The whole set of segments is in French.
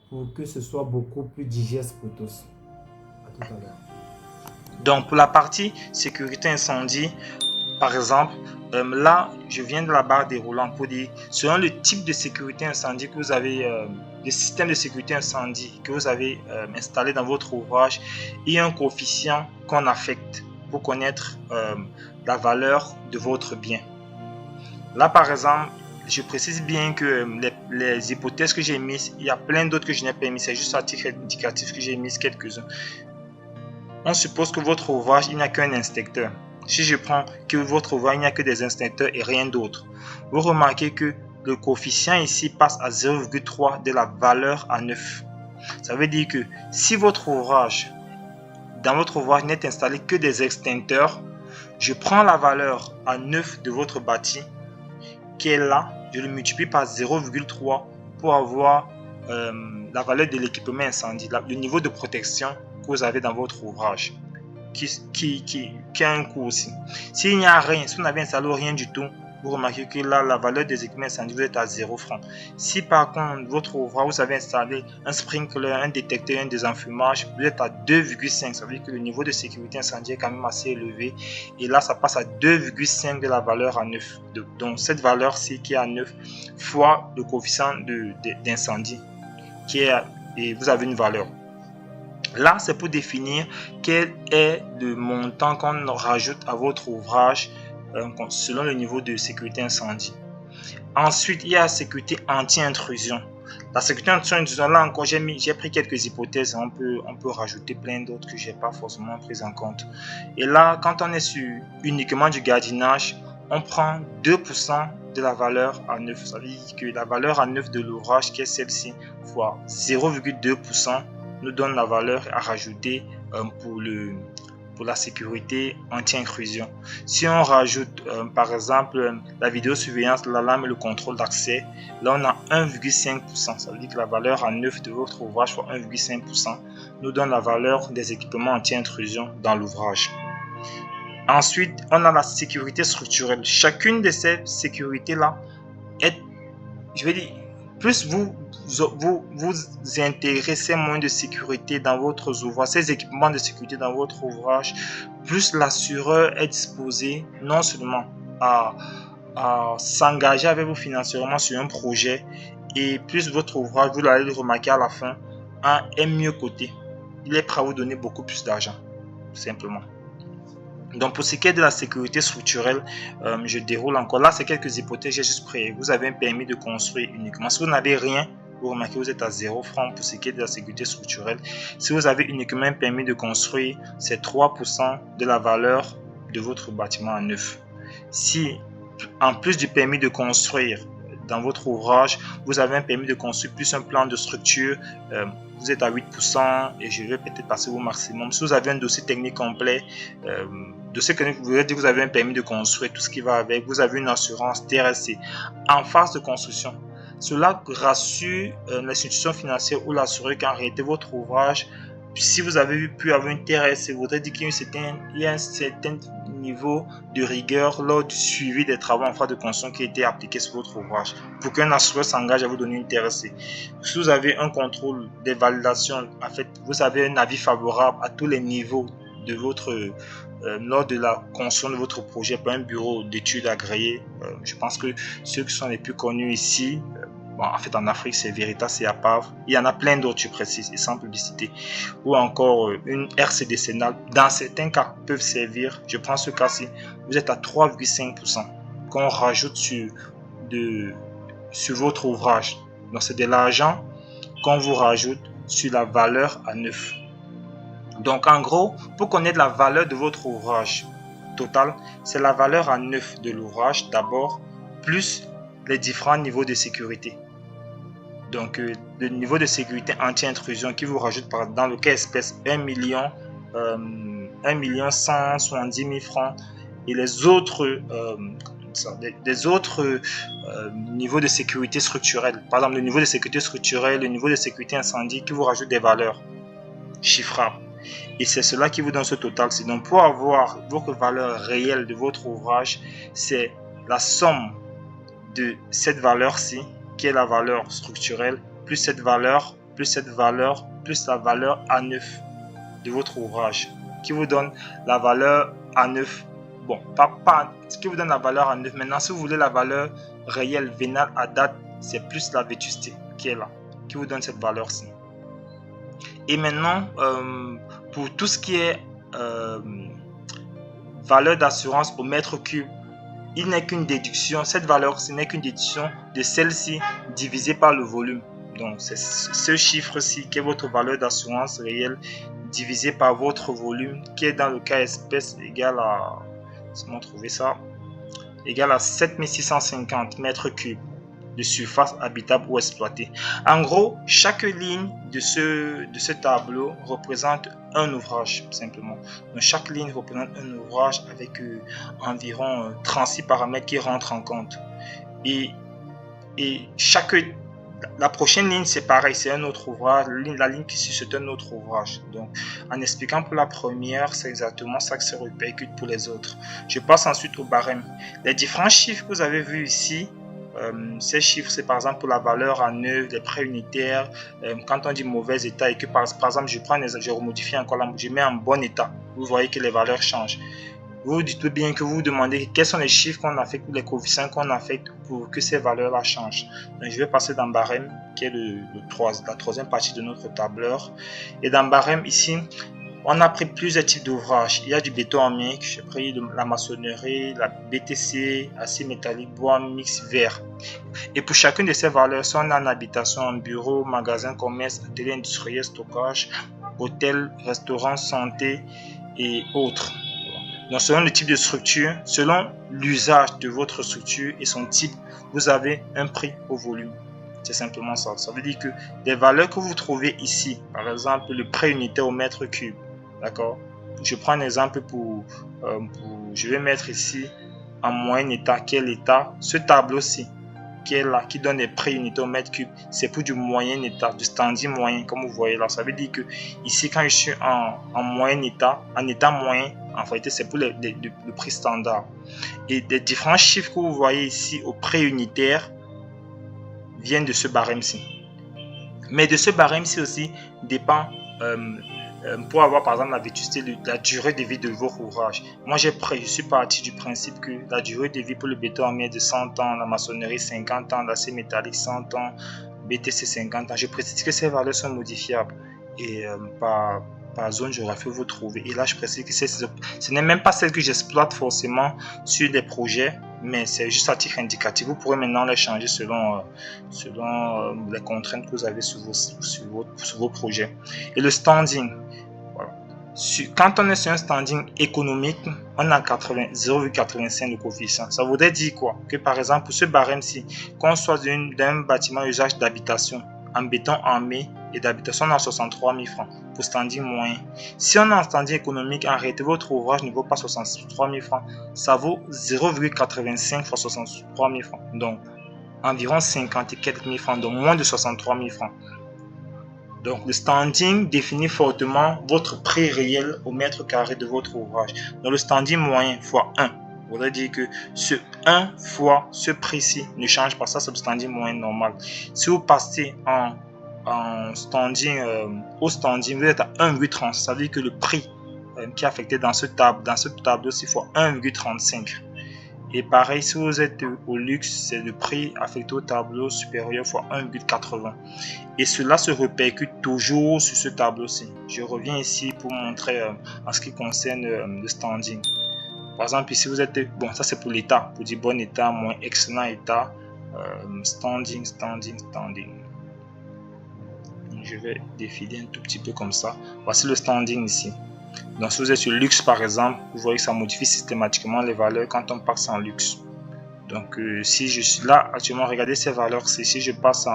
pour que ce soit beaucoup plus digeste pour tous. À tout à l'heure. Donc, pour la partie sécurité incendie, par exemple, là, je viens de la barre déroulante pour dire, selon le type de sécurité incendie que vous avez, le système de sécurité incendie que vous avez installé dans votre ouvrage, il y a un coefficient qu'on affecte pour connaître la valeur de votre bien. Là, par exemple, je précise bien que les hypothèses que j'ai mises, il y a plein d'autres que je n'ai pas mis, c'est juste à titre indicatif que j'ai mis quelques-uns. On suppose que votre ouvrage, il n'y a qu'un instincteur. Si je prends que votre ouvrage, il n'y a que des instincteurs et rien d'autre, vous remarquez que le coefficient ici passe à 0,3 de la valeur à 9. Ça veut dire que si dans votre ouvrage n'est installé que des extincteurs, je prends la valeur à 9 de votre bâti qui est là, je le multiplie par 0,3 pour avoir la valeur de l'équipement incendie, le niveau de protection que vous avez dans votre ouvrage, qui a un coût aussi. S'il n'y a rien, si vous n'avez installé rien du tout, vous remarquez que là, la valeur des équipements incendies, vous êtes à 0 francs. Si par contre, votre ouvrage, vous avez installé un sprinkler, un détecteur, un désenfumage, vous êtes à 2,5. Ça veut dire que le niveau de sécurité incendie est quand même assez élevé. Et là, ça passe à 2,5 de la valeur à 9. Donc, cette valeur-ci qui est à 9 fois le coefficient d'incendie, et vous avez une valeur. Là, c'est pour définir quel est le montant qu'on rajoute à votre ouvrage selon le niveau de sécurité incendie. Ensuite, il y a la sécurité anti-intrusion. La sécurité anti-intrusion, là encore, j'ai pris quelques hypothèses. On peut rajouter plein d'autres que je n'ai pas forcément prises en compte. Et là, quand on est sur uniquement du gardiennage, on prend 2% de la valeur à 9. Ça veut dire que la valeur à 9 de l'ouvrage, qui est celle-ci, fois 0,2%, nous donne la valeur à rajouter pour la sécurité anti-intrusion. Si on rajoute par exemple la vidéosurveillance, l'alarme et le contrôle d'accès, là on a 1,5%. Ça veut dire que la valeur à 9 de votre ouvrage fois 1,5% nous donne la valeur des équipements anti-intrusion dans l'ouvrage. Ensuite, on a la sécurité structurelle. Chacune de ces sécurités-là est, je vais dire, plus vous intégrez ces moyens de sécurité dans votre ouvrage, ces équipements de sécurité dans votre ouvrage, plus l'assureur est disposé non seulement à, à s'engager avec vous financièrement sur un projet, et plus votre ouvrage, vous allez le remarquer à la fin, est mieux coté. Il est prêt à vous donner beaucoup plus d'argent, tout simplement. Donc, pour ce qui est de la sécurité structurelle, je déroule encore. Là, c'est quelques hypothèses, j'ai juste pris. Vous avez un permis de construire uniquement. Si vous n'avez rien, vous remarquez que vous êtes à 0 francs pour ce qui est de la sécurité structurelle. Si vous avez uniquement un permis de construire, c'est 3% de la valeur de votre bâtiment à neuf. Si, en plus du permis de construire, dans votre ouvrage, vous avez un permis de construire plus un plan de structure, vous êtes à 8% et je vais peut-être passer au maximum. Si vous avez un dossier technique complet, dossier technique, vous avez dit que vous avez un permis de construire, tout ce qui va avec, vous avez une assurance TRC en phase de construction. Cela rassure l'institution financière ou l'assureur qu'en réalité votre ouvrage, si vous avez pu avoir une TRS, ça voudrait dire qu'il y a un certain niveau de rigueur lors du suivi des travaux en phase de construction qui a été appliqué sur votre ouvrage pour qu'un assureur s'engage à vous donner une TRC. Si vous avez un contrôle des validations, en fait, vous avez un avis favorable à tous les niveaux de votre lors de la construction de votre projet par un bureau d'études agréé. Je pense que ceux qui sont les plus connus ici, bon, en fait, en Afrique, c'est Veritas et APAV. Il y en a plein d'autres, je précise, et sans publicité. Ou encore une RC décennale. Dans certains cas, peuvent servir. Je prends ce cas-ci. Vous êtes à 3,5% qu'on rajoute sur votre ouvrage. Donc, c'est de l'argent qu'on vous rajoute sur la valeur à 9. Donc, en gros, pour connaître la valeur de votre ouvrage total, c'est la valeur à 9 de l'ouvrage d'abord, plus les différents niveaux de sécurité. Donc, le niveau de sécurité anti-intrusion qui vous rajoute dans le cas espèce 1 million, 1 170 000 francs et les autres, niveaux de sécurité structurelle. Par exemple, le niveau de sécurité structurelle, le niveau de sécurité incendie qui vous rajoute des valeurs chiffrables. Et c'est cela qui vous donne ce total. Donc, pour avoir votre valeur réelle de votre ouvrage, c'est la somme de cette valeur-ci qui est la valeur structurelle, plus cette valeur plus cette valeur, plus la valeur A9 de votre ouvrage, qui vous donne la valeur A9. Bon, pas ce qui vous donne la valeur A9. Maintenant, si vous voulez la valeur réelle, vénale, à date, c'est plus la vétusté qui est là, qui vous donne cette valeur-ci. Et maintenant, pour tout ce qui est valeur d'assurance au mètre cube, il n'est qu'une déduction, cette valeur, ce n'est qu'une déduction de celle-ci divisée par le volume. Donc, c'est ce chiffre-ci qui est votre valeur d'assurance réelle divisé par votre volume, qui est dans le cas espèce égal à, comment trouver ça, égal à 7650 mètres cubes de surface habitable ou exploitée. En gros, chaque ligne de ce tableau représente un ouvrage, simplement. Donc, chaque ligne représente un ouvrage avec environ 36 paramètres qui rentrent en compte. Et la prochaine ligne, c'est pareil, c'est un autre ouvrage. La ligne qui suit, c'est un autre ouvrage. Donc, en expliquant pour la première, c'est exactement ça que se répercute pour les autres. Je passe ensuite au barème. Les différents chiffres que vous avez vus ici, ces chiffres, c'est par exemple pour la valeur en œuvre, les prêts unitaires, quand on dit mauvais état et que par exemple, je remodifie encore, je mets en bon état, vous voyez que les valeurs changent. Vous dites bien que vous vous demandez quels sont les chiffres qu'on affecte ou les coefficients qu'on affecte pour que ces valeurs-là changent. Donc, je vais passer dans barème, qui est la troisième partie de notre tableur. Et dans barème, ici, on a pris plusieurs types d'ouvrages. Il y a du béton en mix, j'ai pris de la maçonnerie, la BTC, acier métallique, bois, mix, verre. Et pour chacune de ces valeurs, soit on a en habitation, en bureau, magasin, commerce, atelier industriel, stockage, hôtel, restaurant, santé et autres. Donc, selon le type de structure, selon l'usage de votre structure et son type, vous avez un prix au volume. C'est simplement ça. Ça veut dire que les valeurs que vous trouvez ici, par exemple le prêt unitaire au mètre cube, d'accord? Je prends un exemple je vais mettre ici en moyen état, quel état? Ce tableau-ci, qui est là, qui donne les prêts unitaires au mètre cube, c'est pour du moyen état, du standing moyen, comme vous voyez là. Ça veut dire que ici, quand je suis en moyen état, en état moyen, en fait, c'est pour le prix standard. Et les différents chiffres que vous voyez ici au prêt unitaire viennent de ce barème-ci. Mais de ce barème-ci aussi dépend, pour avoir par exemple la vétusté, la durée de vie de vos ouvrages. Moi, je suis parti du principe que la durée de vie pour le béton en est de 100 ans, la maçonnerie 50 ans, l'acier métallique 100 ans, BTC 50 ans. Je précise que ces valeurs sont modifiables et par zone géographique vous trouvez. Et là, je précise que ce n'est même pas celle que j'exploite forcément sur des projets, mais c'est juste à titre indicatif. Vous pourrez maintenant les changer selon les contraintes que vous avez sur vos projets. Et le standing, voilà. Quand on est sur un standing économique, on a 0,85 de coefficient. Ça voudrait dire quoi? Que par exemple, pour ce barème-ci, qu'on soit d'un bâtiment usage d'habitation, en béton armé et d'habitation, on a 63 000 francs pour standing moyen. Si on a un standing économique, en réalité, votre ouvrage ne vaut pas 63 000 francs. Ça vaut 0,85 fois 63 000 francs. Donc, environ 50 et quelques mille francs, donc moins de 63 000 francs. Donc, le standing définit fortement votre prix réel au mètre carré de votre ouvrage. Donc, le standing moyen fois 1. Ça voudrait dire que ce 1 fois ce prix-ci ne change pas. Ça, c'est le standing moyen normal. Si vous passez au standing, vous êtes à 1,30. Ça veut dire que le prix qui est affecté dans ce tableau-ci fois 1,35. Et pareil, si vous êtes au luxe, c'est le prix affecté au tableau supérieur fois 1,80. Et cela se répercute toujours sur ce tableau-ci. Je reviens ici pour montrer en ce qui concerne le standing. Par exemple, ici, vous êtes... Bon, ça c'est pour l'état. Pour dire bon état, moins excellent état. Standing. Je vais défiler un tout petit peu comme ça. Voici le standing ici. Donc, si vous êtes sur luxe, par exemple, vous voyez que ça modifie systématiquement les valeurs quand on passe en luxe. Donc, si je suis là, actuellement, regardez ces valeurs. Si je passe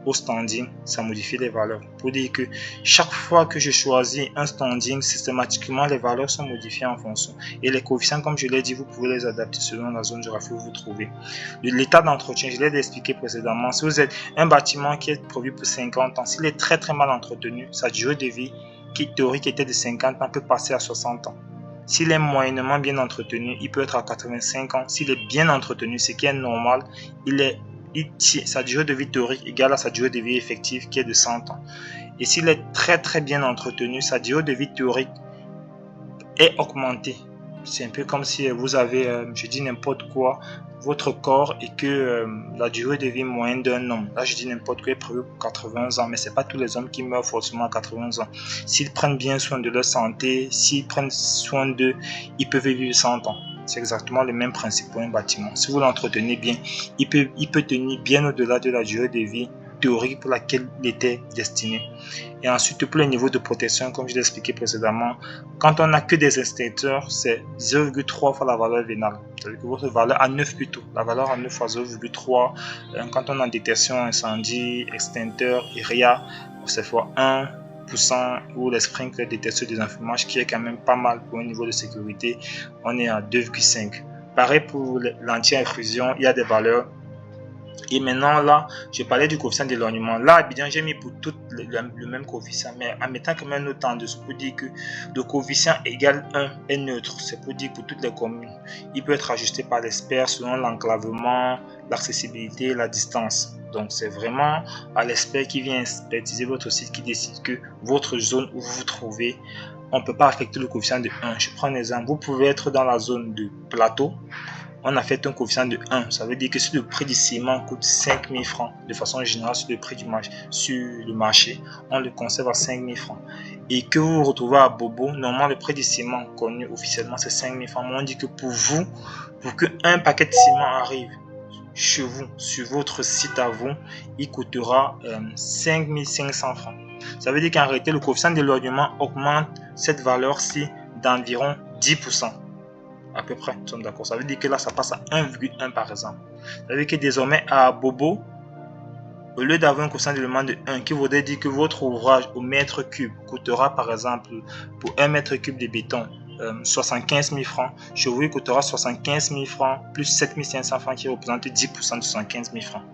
au standing, ça modifie les valeurs. Pour dire que chaque fois que je choisis un standing, systématiquement, les valeurs sont modifiées en fonction. Et les coefficients, comme je l'ai dit, vous pouvez les adapter selon la zone géographique où vous vous trouvez. L'état d'entretien, je l'ai expliqué précédemment. Si vous êtes un bâtiment qui est prévu pour 50 ans, s'il est très très mal entretenu, sa durée de vie qui théorique était de 50 ans peut passer à 60 ans. S'il est moyennement bien entretenu, il peut être à 85 ans. S'il est bien entretenu, ce qui est normal, il est sa durée de vie théorique égale à sa durée de vie effective qui est de 100 ans. Et s'il est très très bien entretenu, sa durée de vie théorique est augmentée. C'est un peu comme si vous avez, je dis n'importe quoi, votre corps et que la durée de vie moyenne d'un homme, là je dis n'importe quoi, est prévue pour 80 ans, mais c'est pas tous les hommes qui meurent forcément à 80 ans. S'ils prennent bien soin de leur santé, s'ils prennent soin d'eux, ils peuvent vivre 100 ans. C'est exactement le même principe pour un bâtiment. Si vous l'entretenez bien, il peut tenir bien au-delà de la durée de vie théorique pour laquelle il était destiné. Et ensuite, pour les niveaux de protection, comme je l'ai expliqué précédemment, quand on n'a que des extincteurs, c'est 0,3 fois la valeur vénale. C'est-à-dire que votre valeur à 9 plutôt. La valeur à 9 fois 0,3. Quand on a détection, incendie, extincteur et RIA, c'est fois 1%, ou les sprinklers détecteurs des enfumages, qui est quand même pas mal pour un niveau de sécurité. On est à 2,5. Pareil pour l'anti-intrusion, il y a des valeurs. Et maintenant, là, je parlais du coefficient d'éloignement. Là, Abidjan, j'ai mis pour tout le même coefficient, mais en mettant quand même un autre en dessous pour dire que le coefficient égal 1 est neutre. C'est pour dire pour toutes les communes. Il peut être ajusté par l'expert selon l'enclavement, l'accessibilité, la distance. Donc, c'est vraiment à l'expert qui vient expertiser votre site qui décide que votre zone où vous vous trouvez, on ne peut pas affecter le coefficient de 1. Je prends un exemple. Vous pouvez être dans la zone de plateau. On a fait un coefficient de 1. Ça veut dire que si le prix du ciment coûte 5 000 francs, de façon générale sur le prix sur le marché, on le conserve à 5 000 francs. Et que vous vous retrouvez à Bobo, normalement le prix du ciment connu officiellement c'est 5 000 francs. Mais on dit que pour vous, pour qu'un paquet de ciment arrive chez vous, sur votre site à vous, il coûtera 5 500 francs. Ça veut dire qu'en réalité, le coefficient d'éloignement augmente cette valeur-ci d'environ 10%. À peu près, nous sommes d'accord. Ça veut dire que là, ça passe à 1,1 par exemple. Ça veut dire que désormais, à Bobo, au lieu d'avoir un coefficient d'éloignement de 1, qui voudrait dire que votre ouvrage au mètre cube coûtera par exemple, pour 1 mètre cube de béton, 75 000 francs, chez vous, il coûtera 75 000 francs plus 7 500 francs qui représente 10% de 75 000 francs.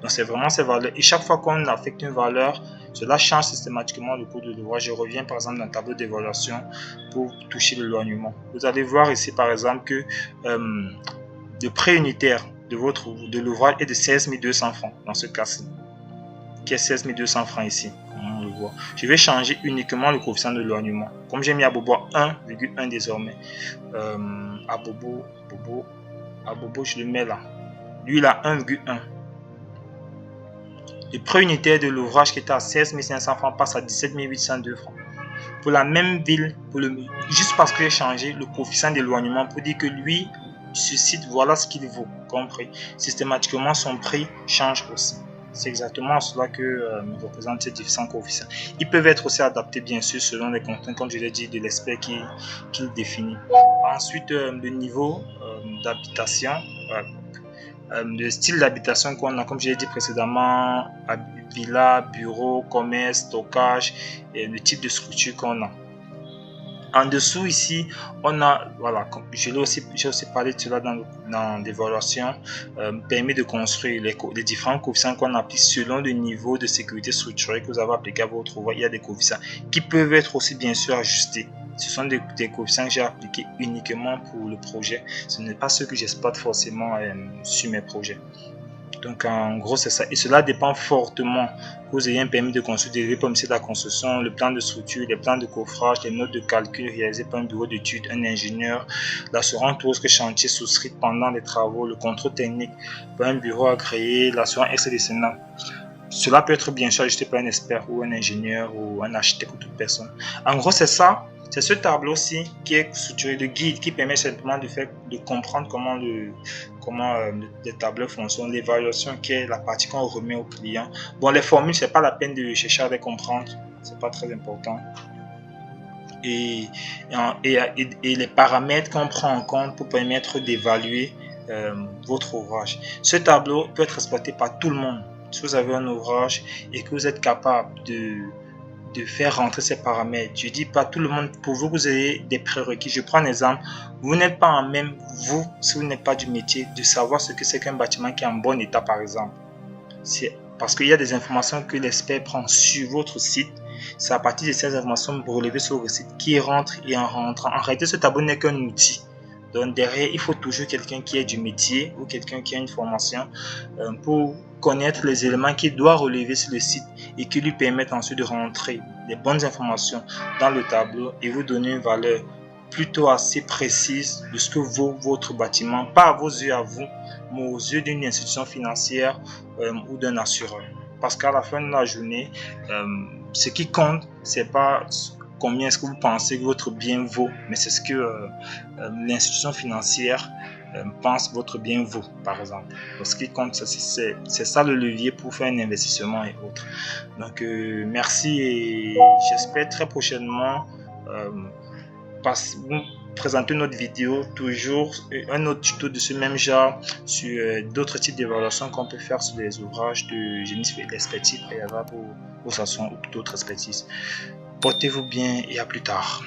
Donc, c'est vraiment ces valeurs. Et chaque fois qu'on affecte une valeur, cela change systématiquement le coût de l'ouvrage. Je reviens par exemple dans le tableau d'évaluation pour toucher l'éloignement. Vous allez voir ici par exemple que le prix unitaire de l'ouvrage est de 16 200 francs dans ce cas-ci, qui est 16 200 francs ici. On le voit. Je vais changer uniquement le coefficient de l'éloignement. Comme j'ai mis à Bobo 1,1 désormais, à Bobo, je le mets là. Lui, il a 1,1. Le prix unitaire de l'ouvrage qui était à 16 500 francs passe à 17 802 francs. Pour la même ville, juste parce que j'ai changé le coefficient d'éloignement pour dire que lui, ce site, voilà ce qu'il vaut, compris. Systématiquement, son prix change aussi. C'est exactement cela que représente ces différents coefficients. Ils peuvent être aussi adaptés, bien sûr, selon les contraintes, comme je l'ai dit, de l'expert qui définit. Ensuite, le niveau d'habitation. Le style d'habitation qu'on a, comme je l'ai dit précédemment, villa, bureau, commerce, stockage et le type de structure qu'on a. En dessous ici, on a, voilà, j'ai aussi parlé de cela dans l'évaluation, permis de construire les différents coefficients qu'on applique selon le niveau de sécurité structurelle que vous avez appliqué à votre ouvrage. Il y a des coefficients qui peuvent être aussi bien sûr ajustés. Ce sont des coefficients que j'ai appliqués uniquement pour le projet. Ce n'est pas ce que j'exploite forcément sur mes projets. Donc en gros c'est ça. Et cela dépend fortement que vous ayez un permis de construire, des permis de la construction, le plan de structure, les plans de coffrage, les notes de calcul réalisées par un bureau d'études, un ingénieur, l'assurance tout risque chantier souscrite pendant les travaux, le contrôle technique par un bureau agréé, l'assurance extra-décennale. Cela peut être bien sûr ajusté par un expert ou un ingénieur ou un architecte ou toute personne. En gros c'est ça. C'est ce tableau-ci qui est structuré de guide qui permet simplement de comprendre comment les tableaux fonctionnent, l'évaluation qui est la partie qu'on remet au client. Bon, les formules, c'est pas la peine de chercher à les comprendre, c'est pas très important. Et les paramètres qu'on prend en compte pour permettre d'évaluer votre ouvrage. Ce tableau peut être exploité par tout le monde. Si vous avez un ouvrage et que vous êtes capable de faire rentrer ces paramètres. Je dis pas tout le monde, pour vous ayez des prérequis. Je prends un exemple. Vous n'êtes pas en même, vous, si vous n'êtes pas du métier, de savoir ce que c'est qu'un bâtiment qui est en bon état, par exemple. C'est parce qu'il y a des informations que l'expert prend sur votre site. C'est à partir de ces informations relevées sur votre site qui rentrent et en rentrant. En réalité, ce tableau n'est qu'un outil Donc derrière, il faut toujours quelqu'un qui ait du métier ou quelqu'un qui a une formation pour connaître les éléments qu'il doit relever sur le site et qui lui permettent ensuite de rentrer les bonnes informations dans le tableau et vous donner une valeur plutôt assez précise de ce que vaut votre bâtiment, pas à vos yeux à vous, mais aux yeux d'une institution financière ou d'un assureur. Parce qu'à la fin de la journée, ce qui compte, c'est pas combien est-ce que vous pensez que votre bien vaut, mais c'est ce que l'institution financière pense votre bien vaut, par exemple. Donc, ce qui compte, c'est ça le levier pour faire un investissement et autres. Donc, merci et j'espère très prochainement vous présenter notre vidéo, toujours un autre tuto de ce même genre sur d'autres types d'évaluations qu'on peut faire sur les ouvrages de génie civil d'expertise préalable ou d'autres expertises. Portez-vous bien et à plus tard.